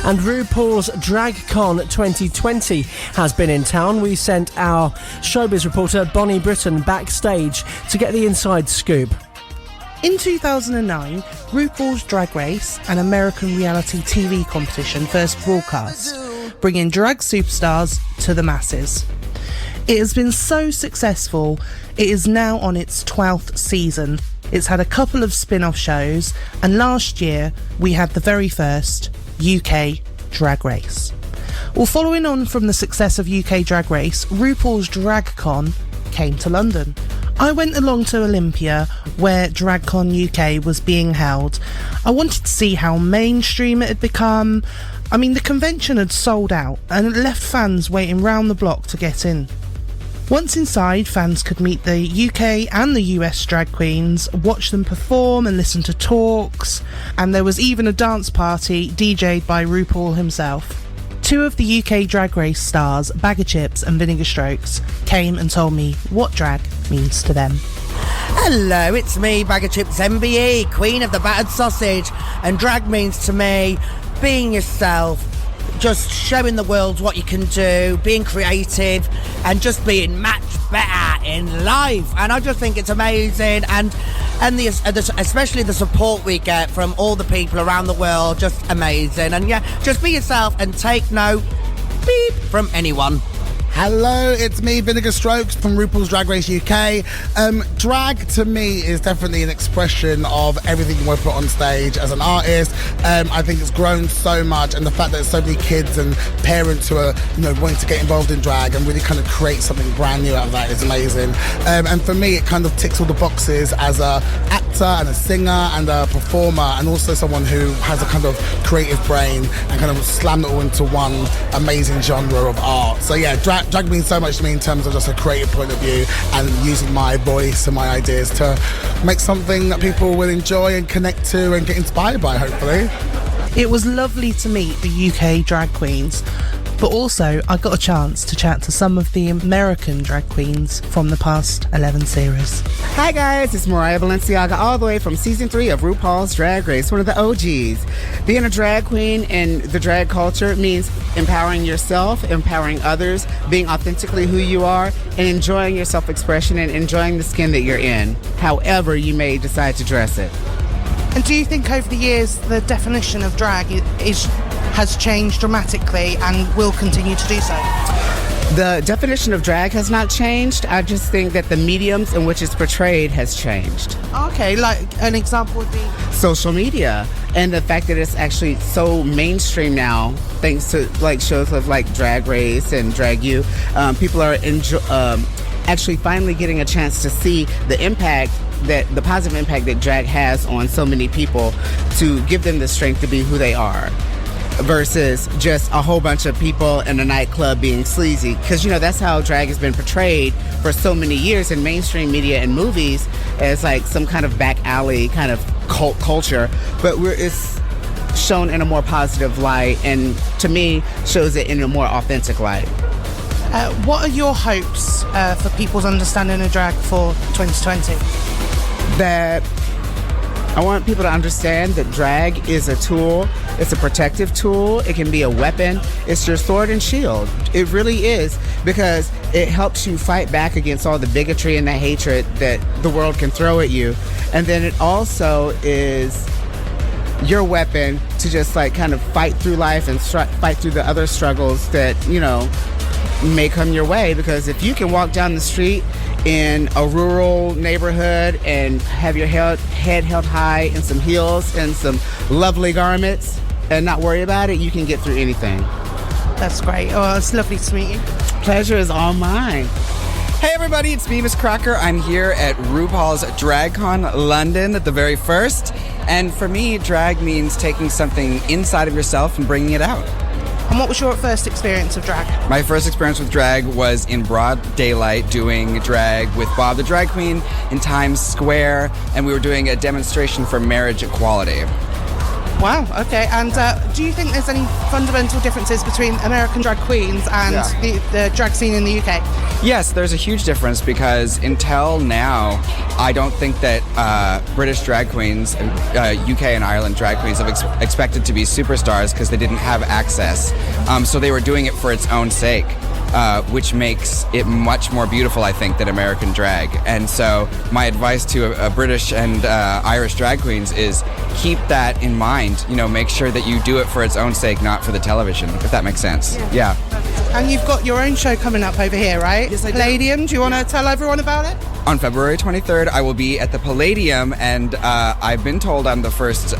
And RuPaul's DragCon 2020 has been in town. We sent our showbiz reporter Bonnie Britton backstage to get the inside scoop. In 2009, RuPaul's Drag Race, an American reality TV competition, first broadcast, bringing drag superstars to the masses. It has been so successful, it is now on its 12th season. It's had a couple of spin-off shows, and last year we had the very first UK Drag Race. Well, following on from the success of UK Drag Race, RuPaul's DragCon came to London. I went along to Olympia, where DragCon UK was being held. I wanted to see how mainstream it had become. I mean, the convention had sold out, and it left fans waiting round the block to get in. Once inside, fans could meet the UK and the US drag queens, watch them perform and listen to talks, and there was even a dance party DJ'd by RuPaul himself. Two of the UK Drag Race stars, Baga Chipz and Vinegar Strokes, came and told me what drag means to them. Hello, it's me, Baga Chipz, MBE, Queen of the Battered Sausage, and drag means to me being yourself, just showing the world what you can do, being creative, and just being much better in life. And I just think it's amazing, and especially the support we get from all the people around the world, just amazing. And yeah, just be yourself and take no beep from anyone. Hello, it's me, Vinegar Strokes from RuPaul's Drag Race UK. Drag to me is definitely an expression of everything you want to put on stage as an artist. I think it's grown so much, and the fact that there's so many kids and parents who are, wanting to get involved in drag and really kind of create something brand new out of that is amazing. And for me, it kind of ticks all the boxes as a actor and a singer and a performer, and also someone who has a kind of creative brain and kind of slam it all into one amazing genre of art. So yeah, drag means so much to me in terms of just a creative point of view and using my voice and my ideas to make something that people will enjoy and connect to and get inspired by, hopefully. It was lovely to meet the UK drag queens, but also I got a chance to chat to some of the American drag queens from the past 11 series. Hi guys, it's Mariah Balenciaga, all the way from season 3 of RuPaul's Drag Race, one of the OGs. Being a drag queen in the drag culture means empowering yourself, empowering others, being authentically who you are, and enjoying your self-expression and enjoying the skin that you're in, however you may decide to dress it. And do you think over the years the definition of drag has changed dramatically and will continue to do so? The definition of drag has not changed. I just think that the mediums in which it's portrayed has changed. Okay, like an example would be? Social media, and the fact that it's actually so mainstream now, thanks to like shows like Drag Race and Drag U. People are actually finally getting a chance to see the impact, the positive impact that drag has on so many people, to give them the strength to be who they are, versus just a whole bunch of people in a nightclub being sleazy. Because, that's how drag has been portrayed for so many years in mainstream media and movies, as like some kind of back alley kind of cult culture. But it's shown in a more positive light, and to me, shows it in a more authentic light. What are your hopes for people's understanding of drag for 2020? That I want people to understand that drag is a tool. It's a protective tool. It can be a weapon. It's your sword and shield. It really is, because it helps you fight back against all the bigotry and the hatred that the world can throw at you. And then it also is your weapon to just like kind of fight through life and fight through the other struggles that, may come your way. Because if you can walk down the street in a rural neighborhood and have your head held high in some heels and some lovely garments and not worry about it, you can get through anything. That's great. Oh, it's lovely to meet you. Pleasure is all mine. Hey everybody, it's me, Miz Cracker. I'm here at RuPaul's DragCon London, at the very first. And for me, drag means taking something inside of yourself and bringing it out. And what was your first experience of drag? My first experience with drag was in broad daylight, doing drag with Bob the Drag Queen in Times Square, and we were doing a demonstration for marriage equality. Wow, okay. And do you think there's any fundamental differences between American drag queens and the drag scene in the UK? Yes, there's a huge difference because until now, I don't think that British drag queens, UK and Ireland drag queens have expected to be superstars because they didn't have access. So they were doing it for its own sake. Which makes it much more beautiful, I think, than American drag. And so my advice to British and Irish drag queens is keep that in mind. You know, make sure that you do it for its own sake, not for the television, if that makes sense. Yeah. And you've got your own show coming up over here, right? Yes, I do. Palladium, do you want to tell everyone about it? On February 23rd, I will be at the Palladium, and I've been told I'm the first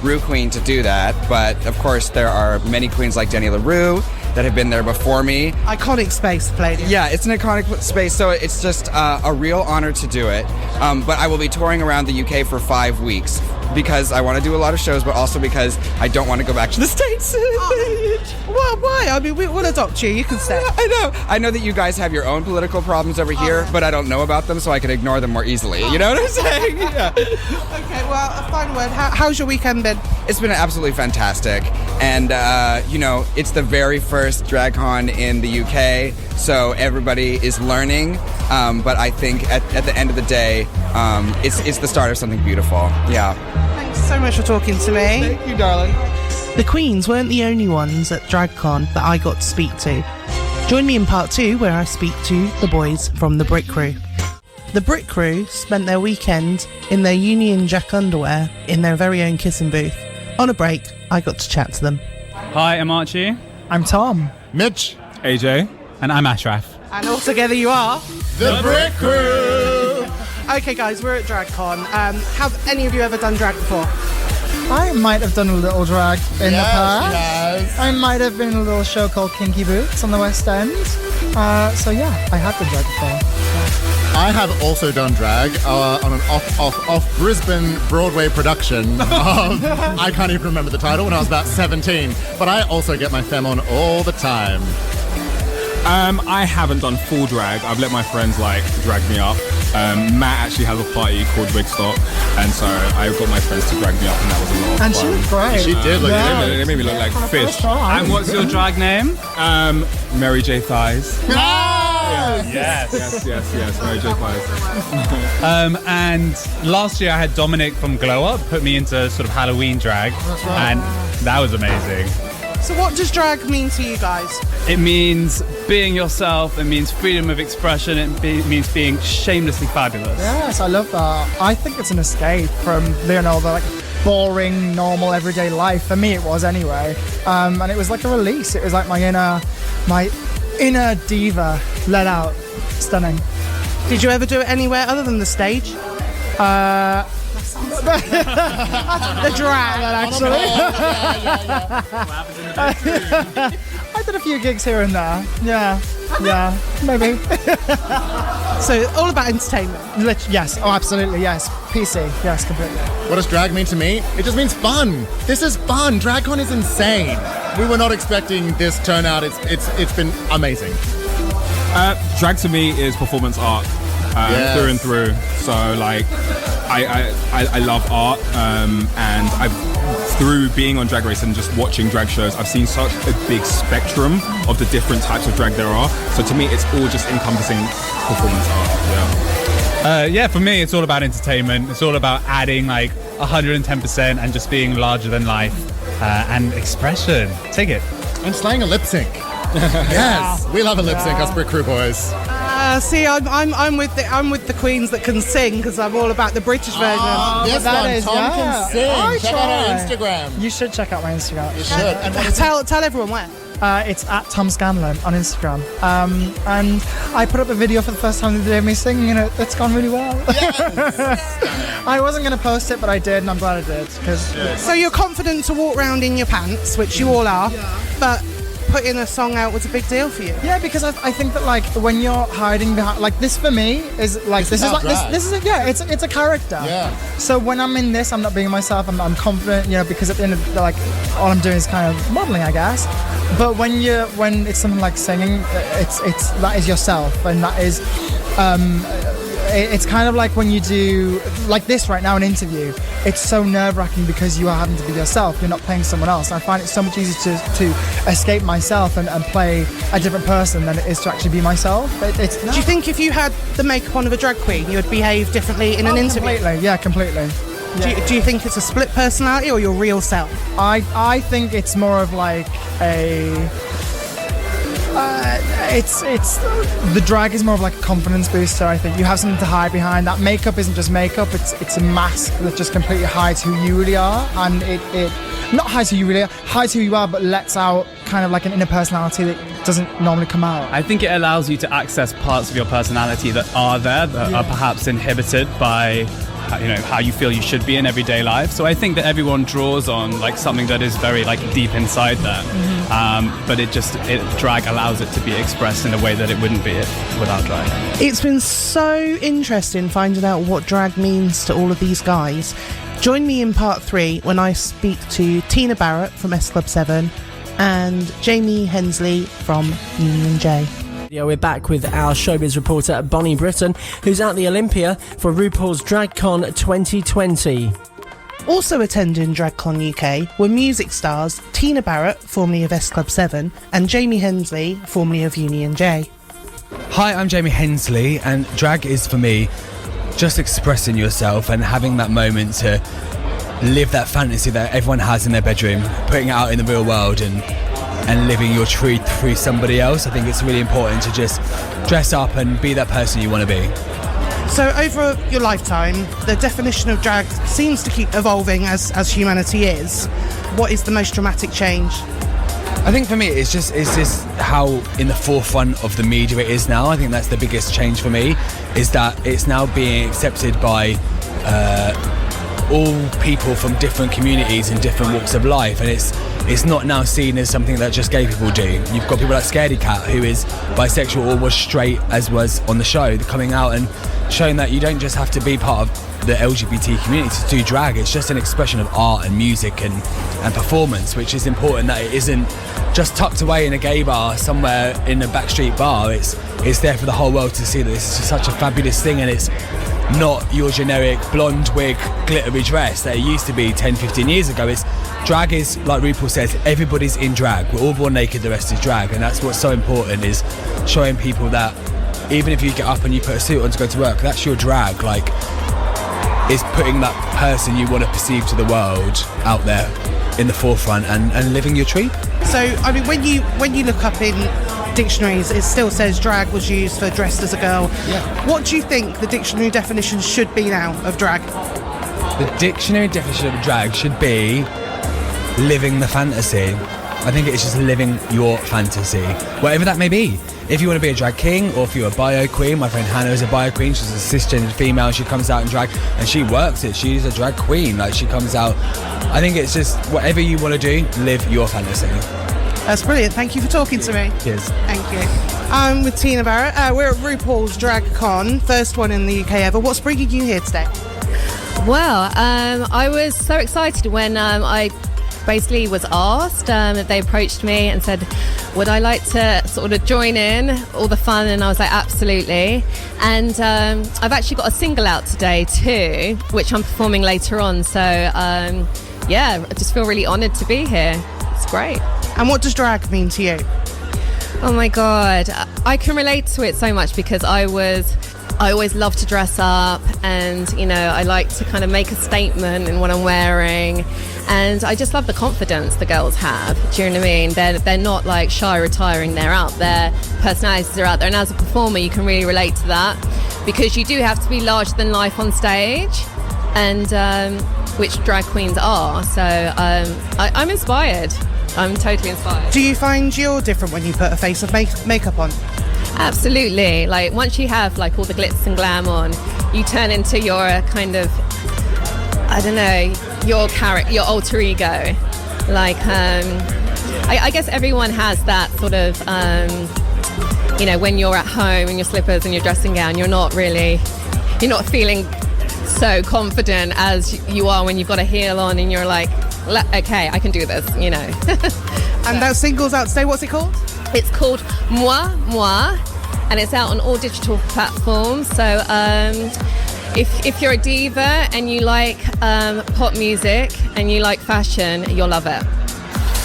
Ru queen to do that. But, of course, there are many queens like Denny LaRue that have been there before me. Iconic space, Palladium. Yeah, it's an iconic space, so it's just a real honor to do it. But I will be touring around the UK for 5 weeks because I want to do a lot of shows, but also because I don't want to go back to the States. Well, why? I mean, we'll adopt you. You can stay. I know that you guys have your own political problems over here, but I don't know about them, so I can ignore them more easily. You know what I'm saying? Yeah. Okay, well, a final word. How's your weekend been? It's been absolutely fantastic. And, it's the very first DragCon in the UK, so everybody is learning. But I think at the end of the day, it's the start of something beautiful. Yeah. Thanks so much for talking to me. Thank you, darling. The Queens weren't the only ones at DragCon that I got to speak to. Join me in part 2 where I speak to the boys from the Brit Crew. The Brit Crew spent their weekend in their Union Jack underwear in their very own kissing booth. On a break, I got to chat to them. Hi, I'm Archie. I'm Tom. Mitch. AJ. And I'm Ashraf. And all together you are... The Brit Crew! Okay guys, we're at DragCon. Have any of you ever done drag before? I might have done a little drag in the past. Yes. I might have been in a little show called Kinky Boots on the West End. So yeah, I have done drag before. I have also done drag on an off Brisbane Broadway production of, I can't even remember the title, when I was about 17. But I also get my femme on all the time. I haven't done full drag. I've let my friends drag me up. Matt actually has a party called Wigstock, and so I got my friends to drag me up, and that was a lot of And fun. she was great. She did look good. They made me look like fish. And what's your drag name? Mary J. Thighs. Yes. Yes, Mary J. Thighs. And last year I had Dominic from Glow Up put me into sort of Halloween drag, and that was amazing. So what does drag mean to you guys? It means being yourself, it means freedom of expression, it means being shamelessly fabulous. Yes, I love that. I think it's an escape from the boring, normal, everyday life. For me, it was anyway. And it was like a release. It was like my inner diva let out. Stunning. Did you ever do it anywhere other than the stage? The drag, actually. I did a few gigs here and there. Yeah, maybe. So all about entertainment. Yes, absolutely, yes. PC, yes, completely. What does drag mean to me? It just means fun. This is fun. DragCon is insane. We were not expecting this turnout. It's been amazing. Drag to me is performance art, through and through. So I love art, and through being on Drag Race and just watching drag shows, I've seen such a big spectrum of the different types of drag there are. So to me, it's all just encompassing performance art. For me, it's all about entertainment. It's all about adding 110% and just being larger than life and expression. Take it. And slaying a lip sync. Yes, we love a lip sync, us Brit Crew boys. See, I'm with the queens that can sing because I'm all about the British version. Yes, Tom can sing. Check out our Instagram. You should check out my Instagram. You should. And Tell everyone where. It's at Tom Scanlon on Instagram. And I put up a video for the first time the day of me singing it. It's gone really well. yes. I wasn't going to post it, but I did, and I'm glad I did. So you're confident to walk around in your pants, which you all are, but putting a song out was a big deal for you. Yeah, because I think that when you're hiding behind this for me is it's a character. Yeah. So when I'm in this, I'm not being myself. I'm confident, because at the end of the, all I'm doing is kind of modeling, I guess. But when it's something like singing, it's that is yourself, and that is it's kind of like when you do like this right now, an interview. It's so nerve-wracking because you are having to be yourself. You're not playing someone else. I find it so much easier to escape myself and play a different person than it is to actually be myself. Do you think if you had the makeup on of a drag queen, you would behave differently in an interview? Completely, yeah, completely. Yeah. Do you think it's a split personality or your real self? I think it's more of like a... it's the drag is more of like a confidence booster. I think you have something to hide behind. That makeup isn't just makeup, it's a mask that just completely hides who you really are, and it not hides who you really are, hides who you are, but lets out kind of like an inner personality that doesn't normally come out. I think it allows you to access parts of your personality that are there, that are perhaps inhibited by how you feel you should be in everyday life. So I think that everyone draws on like something that is very like deep inside them, but drag allows it to be expressed in a way that it wouldn't be without drag. It's been so interesting finding out what drag means to all of these guys. Join me in part 3 when I speak to Tina Barrett from S Club 7 and Jaymi Hensley from Union J. Yeah, we're back with our showbiz reporter Bonnie Britton, who's at the Olympia for RuPaul's DragCon 2020. Also attending DragCon UK were music stars Tina Barrett, formerly of S Club 7, and Jaymi Hensley, formerly of Union J. Hi, I'm Jaymi Hensley, and drag is for me just expressing yourself and having that moment to live that fantasy that everyone has in their bedroom, putting it out in the real world and living your truth through somebody else. I think it's really important to just dress up and be that person you want to be. So over your lifetime, the definition of drag seems to keep evolving as humanity is. What is the most dramatic change? I think for me it's just how in the forefront of the media it is now. I think that's the biggest change for me, is that it's now being accepted by all people from different communities and different walks of life, and it's not now seen as something that just gay people do. You've got people like Scaredy Cat, who is bisexual or was straight, as was on the show, coming out and showing that you don't just have to be part of the LGBT community to do drag. It's just an expression of art and music and performance, which is important, that it isn't just tucked away in a gay bar somewhere in a backstreet bar. It's there for the whole world to see that this is just such a fabulous thing, and it's not your generic blonde wig glittery dress that it used to be 10-15 years ago. Drag is, like RuPaul says, everybody's in drag. We're all born naked, the rest is drag, and that's what's so important, is showing people that even if you get up and you put a suit on to go to work, that's your drag. Like, it's putting that person you want to perceive to the world out there in the forefront and living your truth. So, I mean, when you look up in dictionaries, it still says drag was used for dressed as a girl. Yeah. What do you think the dictionary definition should be now of drag? The dictionary definition of drag should be living the fantasy. I think it's just living your fantasy, whatever that may be. If you want to be a drag king, or if you're a bio queen, my friend Hannah is a bio queen. She's a cisgendered female. She comes out in drag and she works it. She's a drag queen. Like, she comes out. I think it's just whatever you want to do, live your fantasy. That's brilliant. Thank you for talking to me. Cheers. Thank you. I'm with Tina Barrett. We're at RuPaul's DragCon, first one in the UK ever. What's bringing you here today? Well, I was so excited when I basically was asked, they approached me and said, would I like to sort of join in all the fun? And I was like, absolutely. And I've actually got a single out today too, which I'm performing later on. So yeah, I just feel really honoured to be here. It's great. And what does drag mean to you? Oh my God, I can relate to it so much because I always love to dress up, and I like to kind of make a statement in what I'm wearing, and I just love the confidence the girls have. Do you know what I mean? They're not like shy, retiring. They're out there. Personalities are out there, and as a performer, you can really relate to that because you do have to be larger than life on stage, and which drag queens are. So I'm inspired. I'm totally inspired. Do you find you're different when you put a face of makeup on? Absolutely. Like, once you have like all the glitz and glam on, you turn into your kind of, I don't know, your character, your alter ego. Like, I guess everyone has that sort of, when you're at home in your slippers and your dressing gown, you're not feeling so confident as you are when you've got a heel on and you're like, okay, I can do this, And that single's out today. What's it called? It's called Moi, and it's out on all digital platforms. So if you're a diva and you like pop music and you like fashion, you'll love it.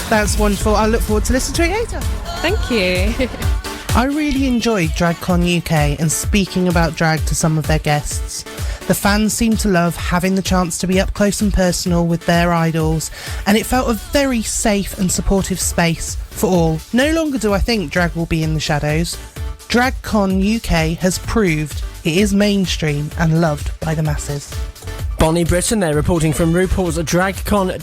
That's wonderful. I look forward to listening to it later. Thank you. I really enjoyed DragCon UK and speaking about drag to some of their guests. The fans seemed to love having the chance to be up close and personal with their idols, and it felt a very safe and supportive space for all. No longer do I think drag will be in the shadows. DragCon UK has proved it is mainstream and loved by the masses. Bonnie Britton there reporting from RuPaul's DragCon